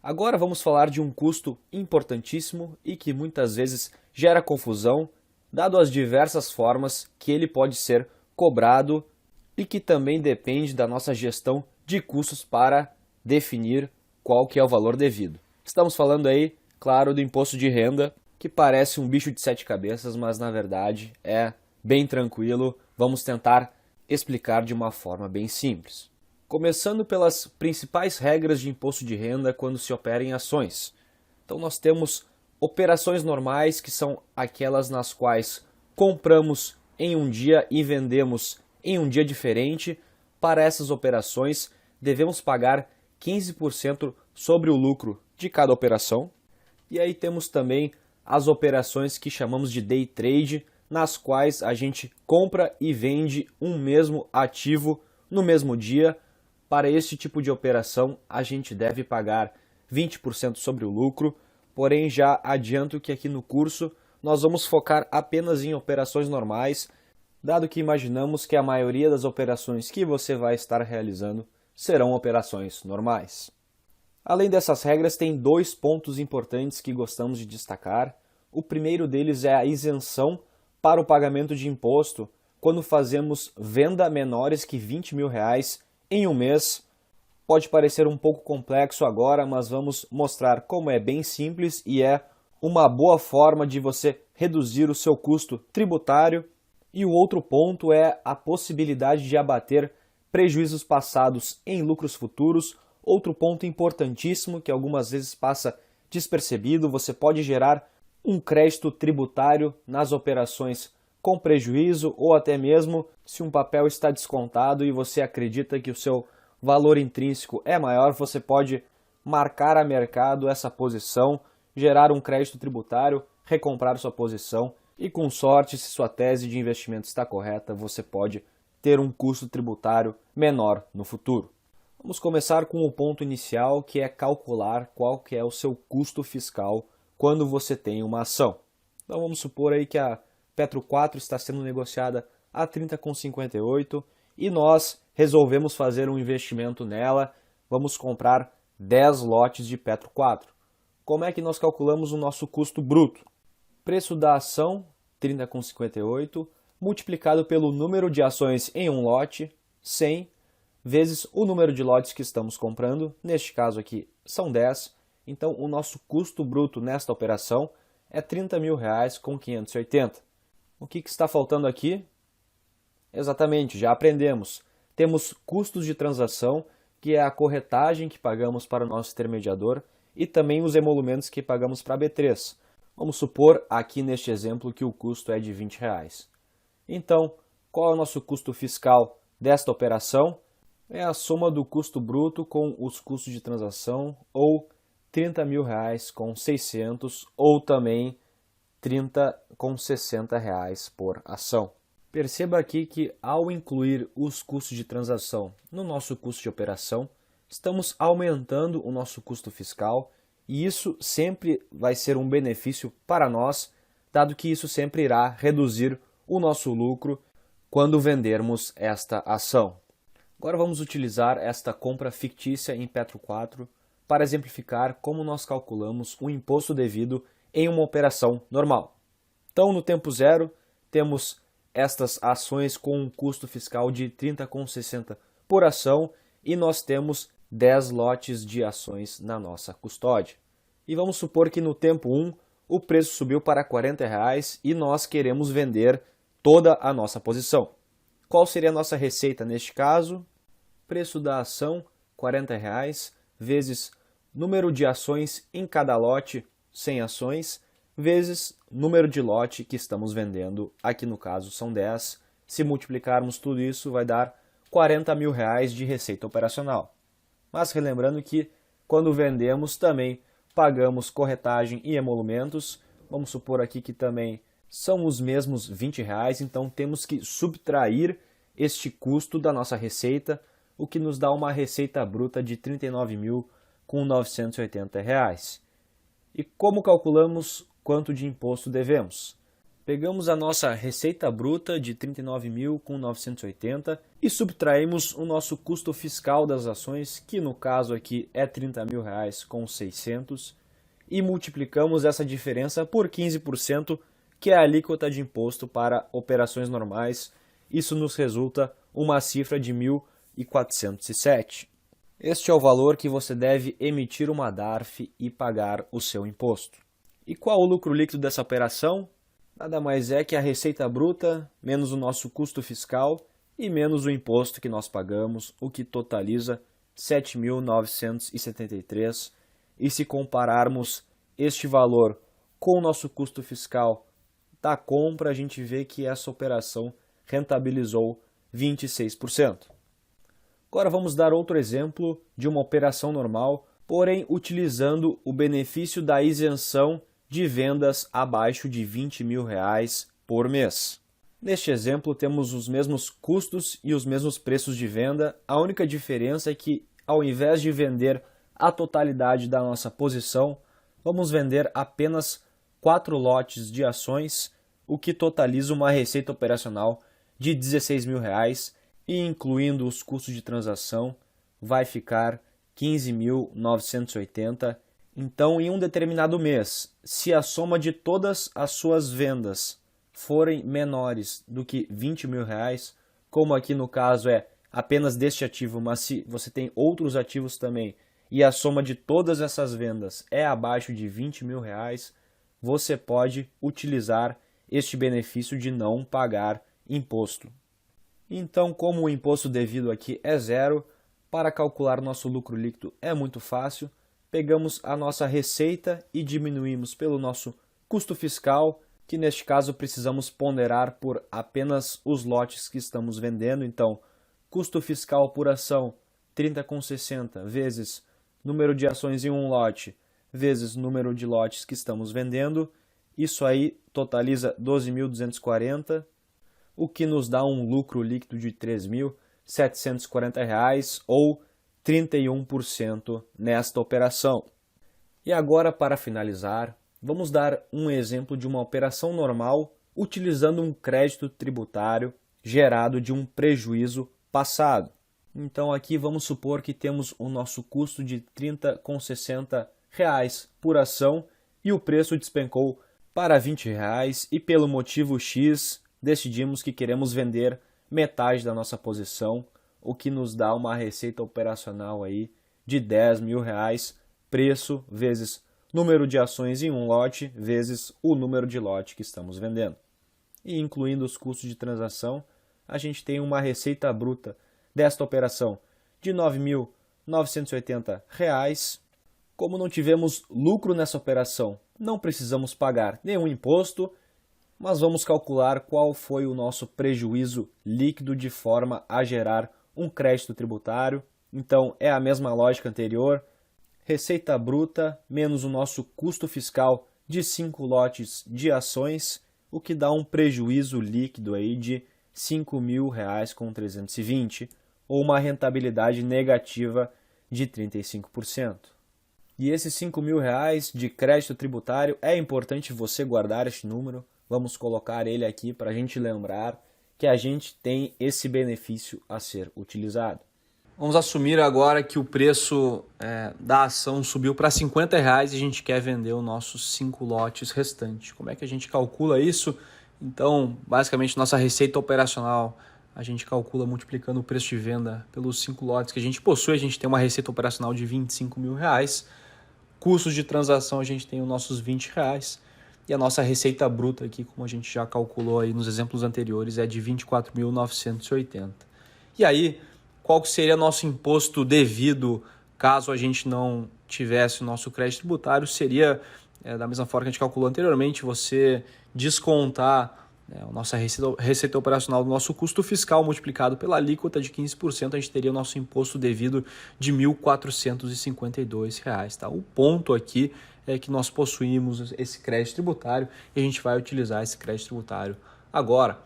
Agora vamos falar de um custo importantíssimo e que muitas vezes gera confusão, dado as diversas formas que ele pode ser cobrado e que também depende da nossa gestão de custos para definir qual que é o valor devido. Estamos falando aí, claro, do imposto de renda, que parece um bicho de sete cabeças, mas na verdade é bem tranquilo. Vamos tentar explicar de uma forma bem simples. Começando pelas principais regras de imposto de renda quando se opera em ações. Então nós temos operações normais, que são aquelas nas quais compramos em um dia e vendemos em um dia diferente. Para essas operações, devemos pagar 15% sobre o lucro de cada operação. E aí temos também as operações que chamamos de day trade, nas quais a gente compra e vende um mesmo ativo no mesmo dia. Para este tipo de operação, a gente deve pagar 20% sobre o lucro, porém já adianto que aqui no curso nós vamos focar apenas em operações normais, dado que imaginamos que a maioria das operações que você vai estar realizando serão operações normais. Além dessas regras, tem dois pontos importantes que gostamos de destacar. O primeiro deles é a isenção para o pagamento de imposto quando fazemos venda menores que R$20 mil em um mês. Pode parecer um pouco complexo agora, mas vamos mostrar como é bem simples e é uma boa forma de você reduzir o seu custo tributário. E o outro ponto é a possibilidade de abater prejuízos passados em lucros futuros. Outro ponto importantíssimo que algumas vezes passa despercebido: você pode gerar um crédito tributário nas operações com prejuízo, ou até mesmo se um papel está descontado e você acredita que o seu valor intrínseco é maior, você pode marcar a mercado essa posição, gerar um crédito tributário, recomprar sua posição e, com sorte, se sua tese de investimento está correta, você pode ter um custo tributário menor no futuro. Vamos começar com o ponto inicial, que é calcular qual que é o seu custo fiscal quando você tem uma ação. Então vamos supor aí que a Petro 4 está sendo negociada a 30,58 e nós resolvemos fazer um investimento nela. Vamos comprar 10 lotes de Petro 4. Como é que nós calculamos o nosso custo bruto? Preço da ação, 30,58, multiplicado pelo número de ações em um lote, 100, vezes o número de lotes que estamos comprando. Neste caso aqui são 10. Então o nosso custo bruto nesta operação é R$30 mil com 580. O que está faltando aqui? Exatamente, já aprendemos. Temos custos de transação, que é a corretagem que pagamos para o nosso intermediador, e também os emolumentos que pagamos para a B3. Vamos supor aqui neste exemplo que o custo é de R$20. Então, qual é o nosso custo fiscal desta operação? É a soma do custo bruto com os custos de transação, ou R$30 mil com 600, ou também 30,60 por ação. Perceba aqui que, ao incluir os custos de transação no nosso custo de operação, estamos aumentando o nosso custo fiscal, e isso sempre vai ser um benefício para nós, dado que isso sempre irá reduzir o nosso lucro quando vendermos esta ação. Agora vamos utilizar esta compra fictícia em Petro 4 para exemplificar como nós calculamos o imposto devido em uma operação normal. Então, no tempo zero, temos estas ações com um custo fiscal de 30,60 por ação e nós temos 10 lotes de ações na nossa custódia. E vamos supor que no tempo 1 o preço subiu para R$40 e nós queremos vender toda a nossa posição. Qual seria a nossa receita neste caso? Preço da ação, R$40, vezes número de ações em cada lote, 100 ações, vezes número de lote que estamos vendendo, aqui no caso são 10. Se multiplicarmos tudo isso, vai dar R$40 mil de receita operacional. Mas relembrando que, quando vendemos, também pagamos corretagem e emolumentos. Vamos supor aqui que também são os mesmos R$20, então temos que subtrair este custo da nossa receita, o que nos dá uma receita bruta de R$39.980. E como calculamos quanto de imposto devemos? Pegamos a nossa receita bruta de 39.980 e subtraímos o nosso custo fiscal das ações, que no caso aqui é R$ 30.000,600, e multiplicamos essa diferença por 15%, que é a alíquota de imposto para operações normais. Isso nos resulta uma cifra de 1.407. Este é o valor que você deve emitir uma DARF e pagar o seu imposto. E qual o lucro líquido dessa operação? Nada mais é que a receita bruta menos o nosso custo fiscal e menos o imposto que nós pagamos, o que totaliza 7.973. E se compararmos este valor com o nosso custo fiscal da compra, a gente vê que essa operação rentabilizou 26%. Agora vamos dar outro exemplo de uma operação normal, porém utilizando o benefício da isenção de vendas abaixo de R$ 20.000 por mês. Neste exemplo temos os mesmos custos e os mesmos preços de venda, a única diferença é que ao invés de vender a totalidade da nossa posição, vamos vender apenas 4 lotes de ações, o que totaliza uma receita operacional de R$ 16.000 e incluindo os custos de transação vai ficar R$ 15.980. Então, em um determinado mês, se a soma de todas as suas vendas forem menores do que R$ 20.000, como aqui no caso é apenas deste ativo, mas se você tem outros ativos também, e a soma de todas essas vendas é abaixo de R$ 20.000, você pode utilizar este benefício de não pagar imposto. Então, como o imposto devido aqui é zero, para calcular nosso lucro líquido é muito fácil. Pegamos a nossa receita e diminuímos pelo nosso custo fiscal, que neste caso precisamos ponderar por apenas os lotes que estamos vendendo. Então, custo fiscal por ação 30,60 vezes número de ações em um lote vezes número de lotes que estamos vendendo. Isso aí totaliza 12.240, o que nos dá um lucro líquido de R$ 3.740 ou 31% nesta operação. E agora, para finalizar, vamos dar um exemplo de uma operação normal utilizando um crédito tributário gerado de um prejuízo passado. Então aqui vamos supor que temos o nosso custo de R$ 30,60 por ação e o preço despencou para R$ 20 e pelo motivo X decidimos que queremos vender metade da nossa posição, o que nos dá uma receita operacional aí de R$ 10.000, preço vezes número de ações em um lote vezes o número de lote que estamos vendendo. E incluindo os custos de transação, a gente tem uma receita bruta desta operação de R$ 9.980. Como não tivemos lucro nessa operação, não precisamos pagar nenhum imposto, mas vamos calcular qual foi o nosso prejuízo líquido de forma a gerar um crédito tributário. Então é a mesma lógica anterior, receita bruta menos o nosso custo fiscal de 5 lotes de ações, o que dá um prejuízo líquido aí de R$ 5.000,320, ou uma rentabilidade negativa de 35%. E esses R$ 5.000 de crédito tributário, é importante você guardar este número. Vamos colocar ele aqui para a gente lembrar que a gente tem esse benefício a ser utilizado. Vamos assumir agora que o preço da ação subiu para R$ 50 e a gente quer vender os nossos 5 lotes restantes. Como é que a gente calcula isso? Então, basicamente, nossa receita operacional a gente calcula multiplicando o preço de venda pelos 5 lotes que a gente possui. A gente tem uma receita operacional de R$ 25.000. Custos de transação a gente tem os nossos R$ 20. E a nossa receita bruta aqui, como a gente já calculou aí nos exemplos anteriores, é de R$ 24.980. E aí, qual que seria nosso imposto devido caso a gente não tivesse o nosso crédito tributário? Seria, da mesma forma que a gente calculou anteriormente, você descontar a nossa receita operacional do nosso custo fiscal multiplicado pela alíquota de 15%, a gente teria o nosso imposto devido de R$ 1.452. Tá? O ponto aqui é que nós possuímos esse crédito tributário e a gente vai utilizar esse crédito tributário. Agora,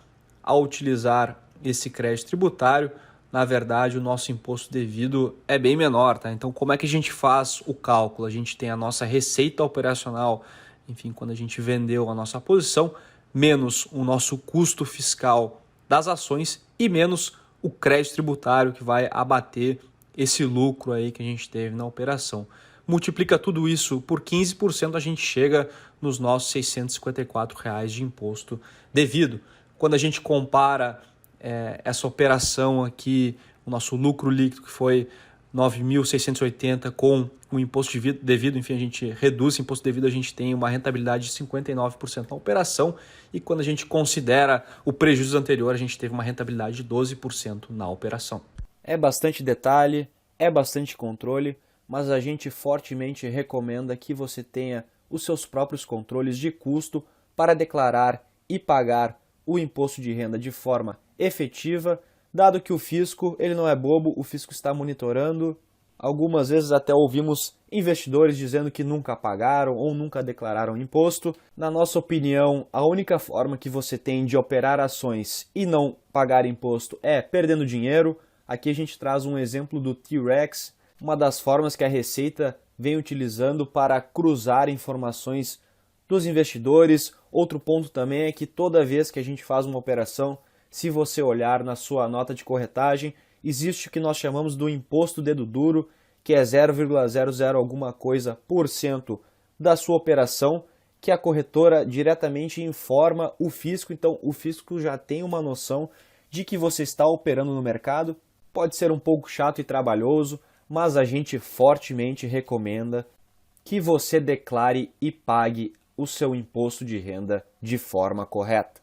ao utilizar esse crédito tributário, na verdade, o nosso imposto devido é bem menor. Tá? Então, como é que a gente faz o cálculo? A gente tem a nossa receita operacional, enfim, quando a gente vendeu a nossa posição, menos o nosso custo fiscal das ações e menos o crédito tributário que vai abater esse lucro aí que a gente teve na operação. Multiplica tudo isso por 15%, a gente chega nos nossos R$ 654 de imposto devido. Quando a gente compara essa operação aqui, o nosso lucro líquido que foi 9.680 com o imposto devido, enfim, a gente reduz o imposto devido, a gente tem uma rentabilidade de 59% na operação, e quando a gente considera o prejuízo anterior, a gente teve uma rentabilidade de 12% na operação. É bastante detalhe, é bastante controle, mas a gente fortemente recomenda que você tenha os seus próprios controles de custo para declarar e pagar o imposto de renda de forma efetiva, dado que o fisco ele não é bobo, o fisco está monitorando. Algumas vezes até ouvimos investidores dizendo que nunca pagaram ou nunca declararam imposto. Na nossa opinião, a única forma que você tem de operar ações e não pagar imposto é perdendo dinheiro. Aqui a gente traz um exemplo do T-Rex, uma das formas que a Receita vem utilizando para cruzar informações dos investidores. Outro ponto também é que toda vez que a gente faz uma operação, se você olhar na sua nota de corretagem, existe o que nós chamamos do imposto dedo duro, que é 0,00 alguma coisa por cento da sua operação, que a corretora diretamente informa o fisco. Então o fisco já tem uma noção de que você está operando no mercado. Pode ser um pouco chato e trabalhoso, mas a gente fortemente recomenda que você declare e pague o seu imposto de renda de forma correta.